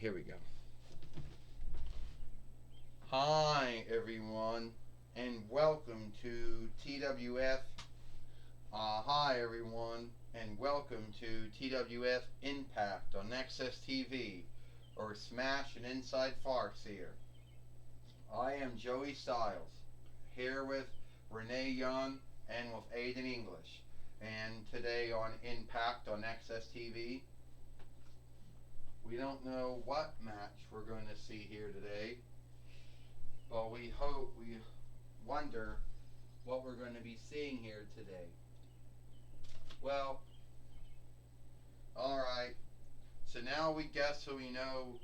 here we go. Hi, everyone, and welcome to TWF. Hi, everyone, and welcome to TWF Impact on Axs Tv, or Smash and Inside Farseer. I am Joey Styles, here with Renee Young and with Aiden English. And today on Impact on Axs Tv, we don't know what match we're going to see here today, but we wonder what we're going to be seeing here today. Well, alright, so now we guess so we know,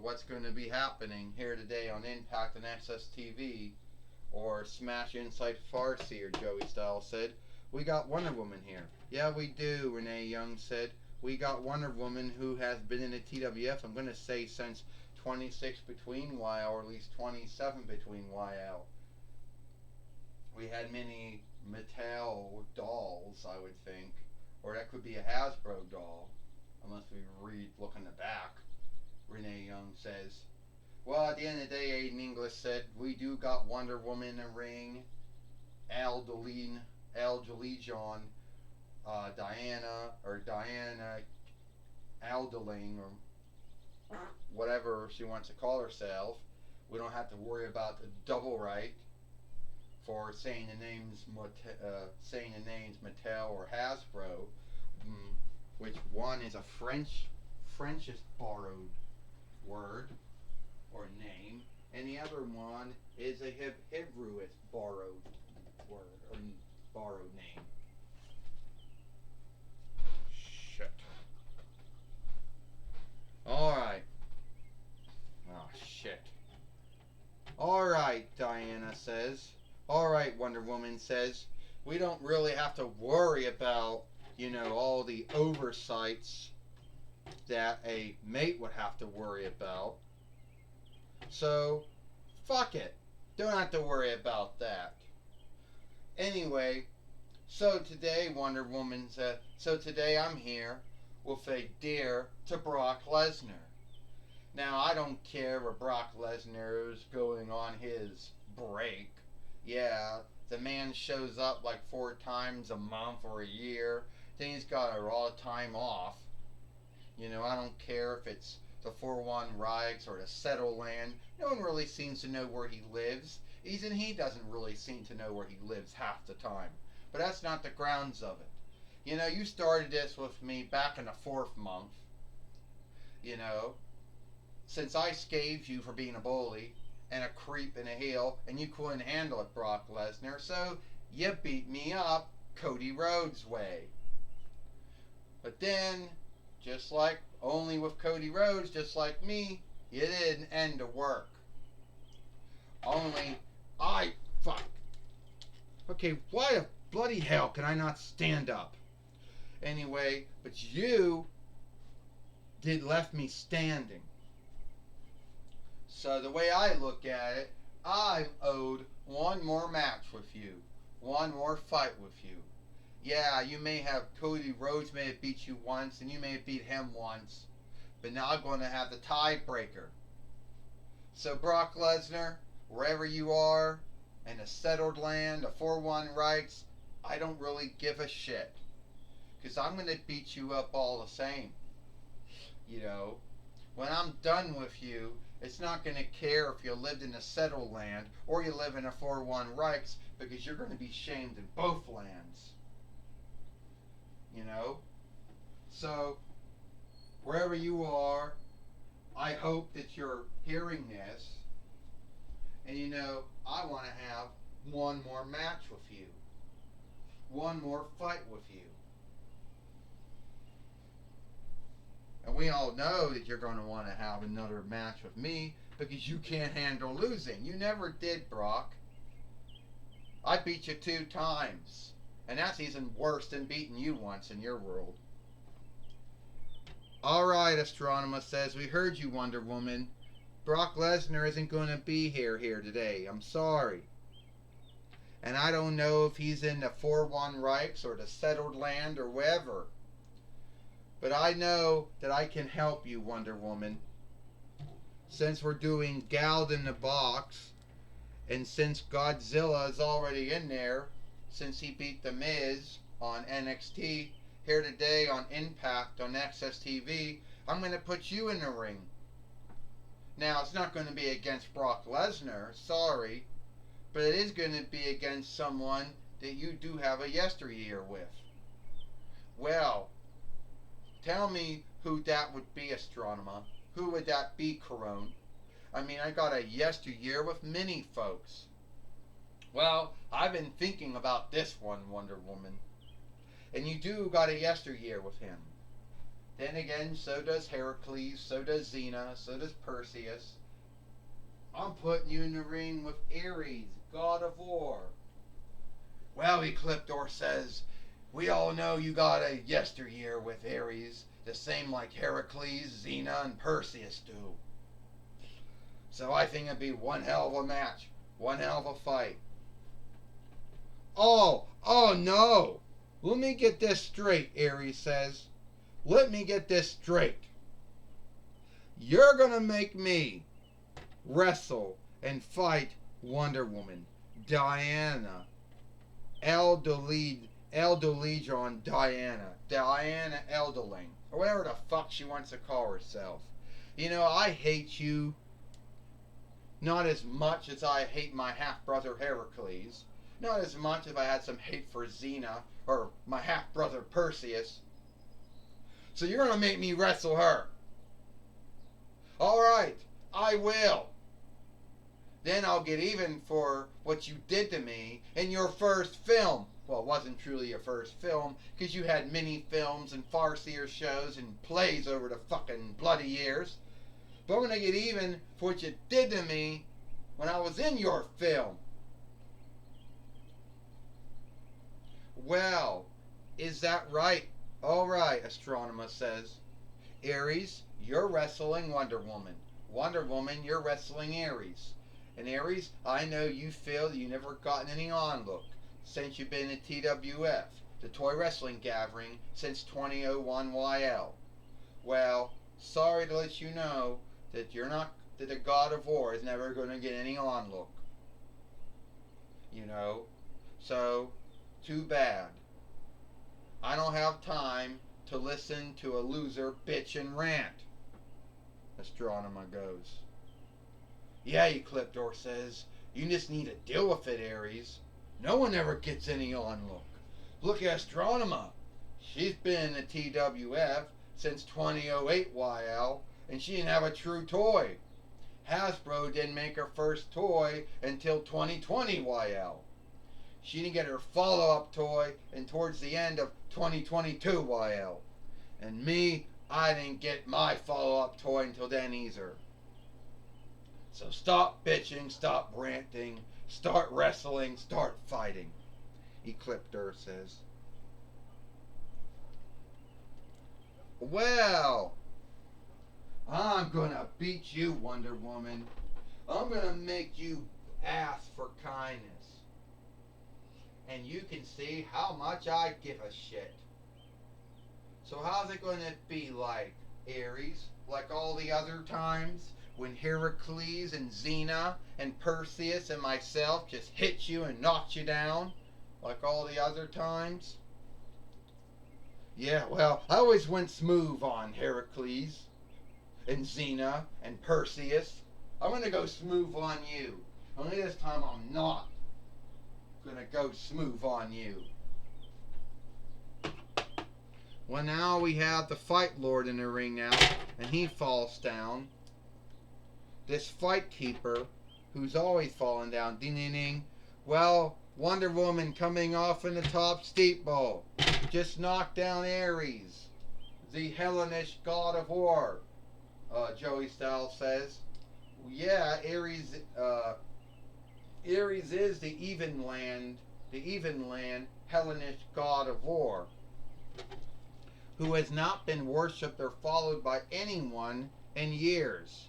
what's going to be happening here today on Impact on Axs TV, or Smash Inside Farseer, Joey Styles said. We got Wonder Woman here. Yeah, we do, Renee Young said. We got Wonder Woman, who has been in the TWF, I'm going to say, since 26 between YL, or at least 27 between YL. We had many Mattel dolls, I would think. Or that could be a Hasbro doll, unless we look in the back, Renee Young says. Well, at the end of the day, Aiden English said, we do got Wonder Woman in the ring, Al Jalejon, Diana Aldeling, or whatever she wants to call herself. We don't have to worry about the double right for saying the names Mattel or Hasbro, which one is a French borrowed word or name, and the other one is a Hebrew borrowed word or borrowed name. Shit. Alright. Oh, shit. Alright, Diana says. Alright, Wonder Woman says. We don't really have to worry about, all the oversights that a mate would have to worry about. So, fuck it. Don't have to worry about that. Anyway, so today, Wonder Woman said, today I'm here with a dear to Brock Lesnar. Now, I don't care if Brock Lesnar is going on his break. Yeah, the man shows up like 4 times a month or a year. Then he's got a lot of time off. I don't care if it's the 4-1 Rights or the Settle Land. No one really seems to know where he lives. Even he doesn't really seem to know where he lives half the time. But that's not the grounds of it. You started this with me back in the 4th month. Since I scathed you for being a bully and a creep and a heel, and you couldn't handle it, Brock Lesnar, so you beat me up Cody Rhodes' way. But then, just like only with Cody Rhodes, just like me, you didn't end the work. Only fuck. Okay, why the bloody hell can I not stand up? Anyway, but you left me standing. So the way I look at it, I'm owed one more match with you. One more fight with you. Yeah, you may have Cody Rhodes may have beat you once, and you may have beat him once. But now I'm going to have the tiebreaker. So Brock Lesnar, wherever you are, in a settled land, a 4-1 Rights, I don't really give a shit. Because I'm going to beat you up all the same. When I'm done with you, it's not going to care if you lived in a settled land or you live in a 4-1 Rights, because you're going to be shamed in both lands. So, wherever you are, I hope that you're hearing this. And I want to have one more match with you. One more fight with you. And we all know that you're going to want to have another match with me because you can't handle losing. You never did, Brock. I beat you 2 times. And that's even worse than beating you once in your world. Alright, Astronomer says, we heard you, Wonder Woman. Brock Lesnar isn't going to be here today. I'm sorry. And I don't know if he's in the 4-1 Rights or the settled land or wherever. But I know that I can help you, Wonder Woman. Since we're doing Gald in the Box, and since Godzilla is already in there, since he beat The Miz on NXT, here today on Impact on Axs Tv, I'm going to put you in the ring. Now, it's not going to be against Brock Lesnar, sorry, but it is going to be against someone that you do have a yesteryear with. Well, tell me who that would be, Astronomer. Who would that be, Corone? I mean, I got a yesteryear with many folks. Well, I've been thinking about this one, Wonder Woman. And you do got a yesteryear with him. Then again, so does Heracles, so does Xena, so does Perseus. I'm putting you in the ring with Ares, God of War. Well, Ecliptor says, we all know you got a yesteryear with Ares, the same like Heracles, Xena, and Perseus do. So I think it'd be one hell of a match, one hell of a fight. Oh no! Let me get this straight, Ares says. Let me get this straight. You're gonna make me wrestle and fight Wonder Woman, Diana, Eldeledron Diana Eldeling, or whatever the fuck she wants to call herself. You know, I hate you not as much as I hate my half-brother Heracles. Not as much if I had some hate for Xena or my half-brother Perseus. So you're going to make me wrestle her. Alright, I will. Then I'll get even for what you did to me in your first film. Well, it wasn't truly your first film, because you had mini films and farcier shows and plays over the fucking bloody years. But I'm going to get even for what you did to me when I was in your film. Well, is that right? Alright, Astronomer says. Ares, you're wrestling Wonder Woman. Wonder Woman, you're wrestling Ares. And Ares, I know you feel that you never gotten any onlook since you've been at TWF, the Toy Wrestling Gathering, since 2001 YL. Well, sorry to let you know that that the God of War is never going to get any onlook. You know, so too bad. I don't have time to listen to a loser bitch and rant. Astronomer goes. Yeah, Ecliptor says, you just need to deal with it, Ares. No one ever gets any onlook. Look at Astronomer. She's been at TWF since 2008 YL, and she didn't have a true toy. Hasbro didn't make her first toy until 2020 YL. She didn't get her follow-up toy until towards the end of 2022 YL. And me, I didn't get my follow-up toy until then either. So stop bitching, stop ranting, start wrestling, start fighting, Ecliptor says. Well, I'm gonna beat you, Wonder Woman. I'm gonna make you ask for kindness. And you can see how much I give a shit. So how's it gonna be like, Ares? Like all the other times? When Heracles and Xena and Perseus and myself just hit you and knocked you down? Like all the other times? Yeah, well, I always went smooth on Heracles and Xena and Perseus. I'm gonna go smooth on you. Only this time I'm not gonna go smooth on you. Well, now we have the Fight Lord in the ring now, and he falls down. This Fight Keeper, who's always falling down, ding ding ding. Well, Wonder Woman coming off in the top steeple, just knocked down Ares, the Hellenish God of War. Joey Styles says, yeah, Ares is the Evenland Hellenish God of War, who has not been worshipped or followed by anyone in years.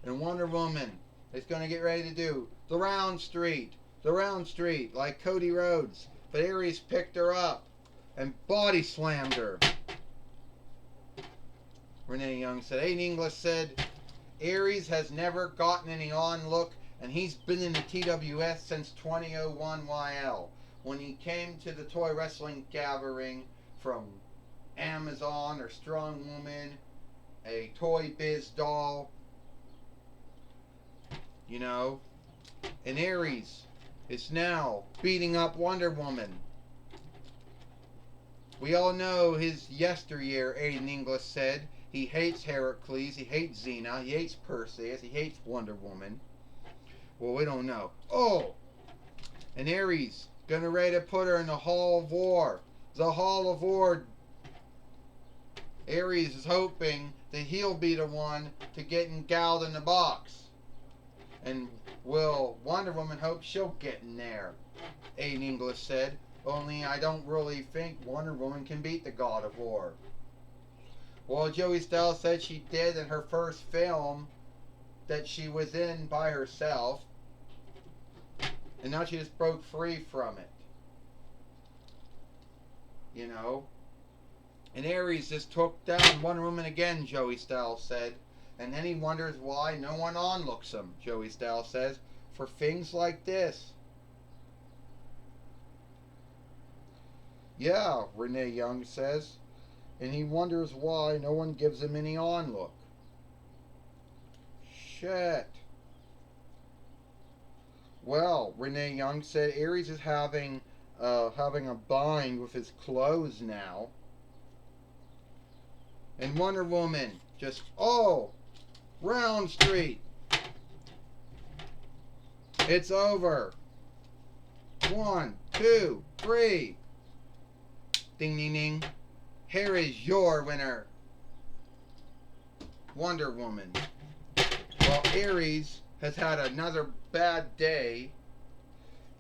And Wonder Woman is going to get ready to do the round street, like Cody Rhodes. But Ares picked her up and body slammed her. Renee Young said. Aiden English said, Aries has never gotten any on look, and he's been in the TWS since 2001 YL. When he came to the toy wrestling gathering from Amazon or Strong Woman, a Toy Biz doll, you know, and Aries is now beating up Wonder Woman. We all know his yesteryear, Aiden English said. He hates Heracles, he hates Xena, he hates Perseus, he hates Wonder Woman. Well, we don't know. Oh! And Ares gonna ready to put her in the Hall of War. The Hall of War. Ares is hoping that he'll be the one to get engalled in the box. And will Wonder Woman hope she'll get in there? Aiden English said. Only I don't really think Wonder Woman can beat the God of War. Well, Joey Styles said she did in her first film that she was in by herself. And now she just broke free from it. You know? And Ares just took down Wonder Woman again, Joey Styles said. And then he wonders why no one onlooks him, Joey Styles says, for things like this. Yeah, Renee Young says. And he wonders why no one gives him any onlook. Shit. Well, Renee Young said Ares is having a bind with his clothes now. And Wonder Woman just, oh, Round Street. It's over. 1, 2, 3. Ding, ding, ding. Here is your winner, Wonder Woman. Well, Ares has had another bad day.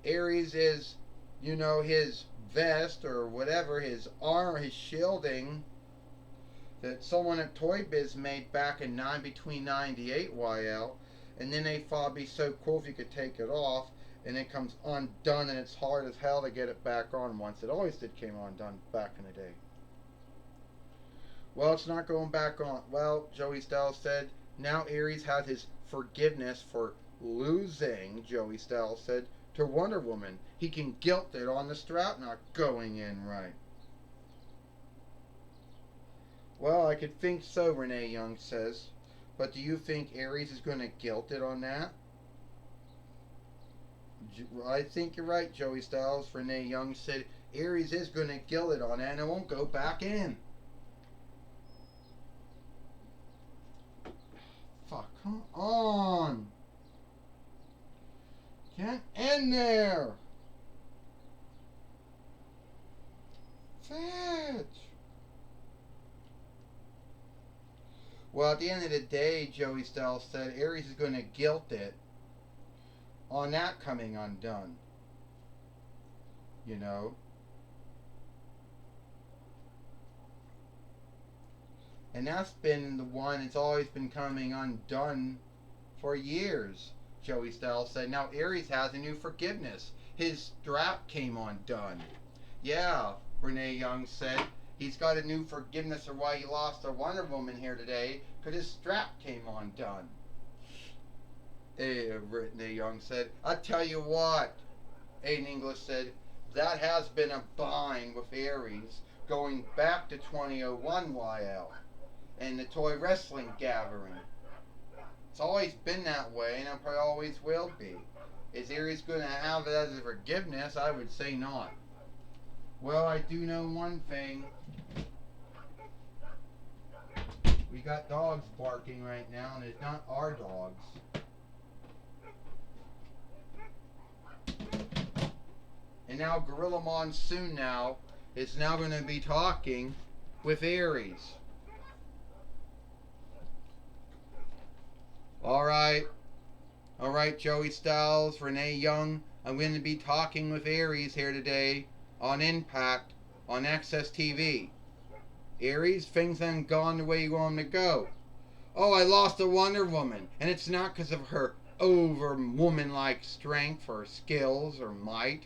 Ares is, you know, his vest or whatever, his armor, his shielding that someone at Toy Biz made back in between 98 YL, and then they thought it'd be so cool if you could take it off, and it comes undone, and it's hard as hell to get it back on once. It always came undone back in the day. Well, it's not going back on. Well, Joey Styles said, now Ares has his forgiveness for losing, Joey Styles said, to Wonder Woman. He can guilt it on the strap not going in right. Well, I could think so, Renee Young says. But do you think Ares is going to guilt it on that? I think you're right, Joey Styles. Renee Young said Ares is going to guilt it on that and it won't go back in. Fuck, come on. Get in there. Fetch. Well, at the end of the day, Joey Styles said Ares is going to guilt it on that coming undone. You know? And that's been the one that's always been coming undone for years, Joey Styles said. Now Ares has a new forgiveness. His strap came undone. Yeah, Renee Young said. He's got a new forgiveness for why he lost to Wonder Woman here today, because his strap came undone. Renee Young said, I tell you what, Aiden English said, that has been a bind with Ares going back to 2001 YL and the toy wrestling gathering. It's always been that way, and it probably always will be. Is Ares going to have it as a forgiveness? I would say not. Well, I do know one thing. We got dogs barking right now, and it's not our dogs. And now Gorilla Monsoon now is now going to be talking with Ares. Alright, Joey Styles, Renee Young. I'm going to be talking with Ares here today on Impact on Axs TV. Ares, things haven't gone the way you want them to go. Oh, I lost to Wonder Woman, and it's not because of her over woman-like strength or skills or might.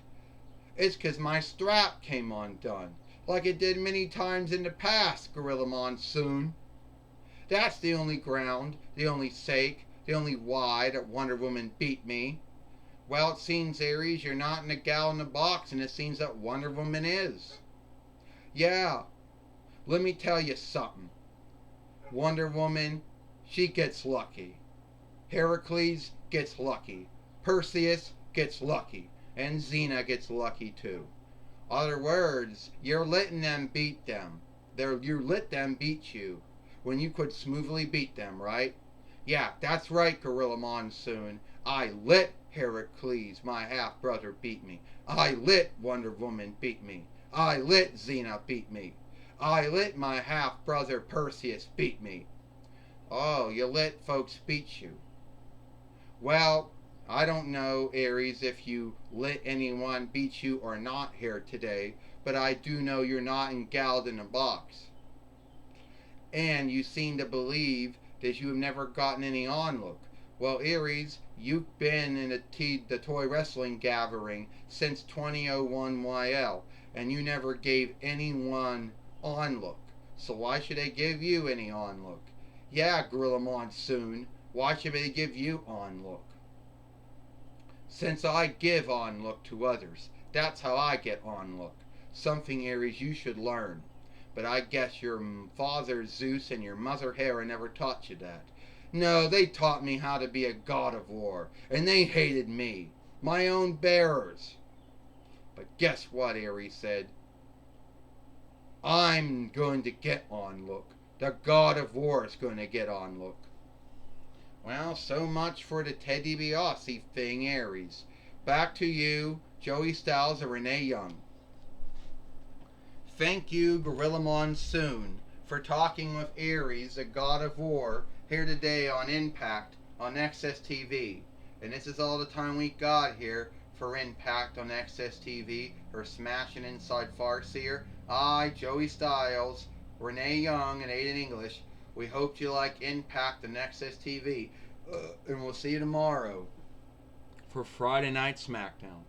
It's because my strap came undone, like it did many times in the past, Gorilla Monsoon. That's the only ground, the only sake, the only why that Wonder Woman beat me. Well, it seems, Ares, you're not in a gal in a box, and it seems that Wonder Woman is. Yeah, let me tell you something. Wonder Woman, she gets lucky. Heracles gets lucky. Perseus gets lucky. And Xena gets lucky too. Other words, you're letting them beat them. You let them beat you when you could smoothly beat them, right? Yeah, that's right, Gorilla Monsoon. I let Heracles, my half-brother, beat me. I let Wonder Woman beat me. I let Xena beat me. I let my half-brother Perseus beat me. Oh, you let folks beat you. Well, I don't know, Ares, if you let anyone beat you or not here today, but I do know you're not engalled in a box. And you seem to believe that you have never gotten any onlook. Well, Ares, you've been in the toy wrestling gathering since 2001 YL, and you never gave anyone onlook. So why should they give you any onlook? Yeah, Gorilla Monsoon, why should they give you onlook? Since I give onlook to others, that's how I get onlook. Something, Ares, you should learn. But I guess your father Zeus and your mother Hera never taught you that. No, they taught me how to be a god of war, and they hated me, my own bearers. But guess what, Ares said? I'm going to get onlook. The god of war is going to get onlook. Well, so much for the Ted DiBiase thing, Ares. Back to you, Joey Styles or Renee Young. Thank you, Gorilla Monsoon, for talking with Ares, the god of war, here today on Impact on Axs TV. And this is all the time we got here for Impact on Axs TV, or Smashing Inside Farseer. I, Joey Styles, Renee Young, and Aiden English. We hope you like Impact on Axs TV. And we'll see you tomorrow for Friday Night SmackDown.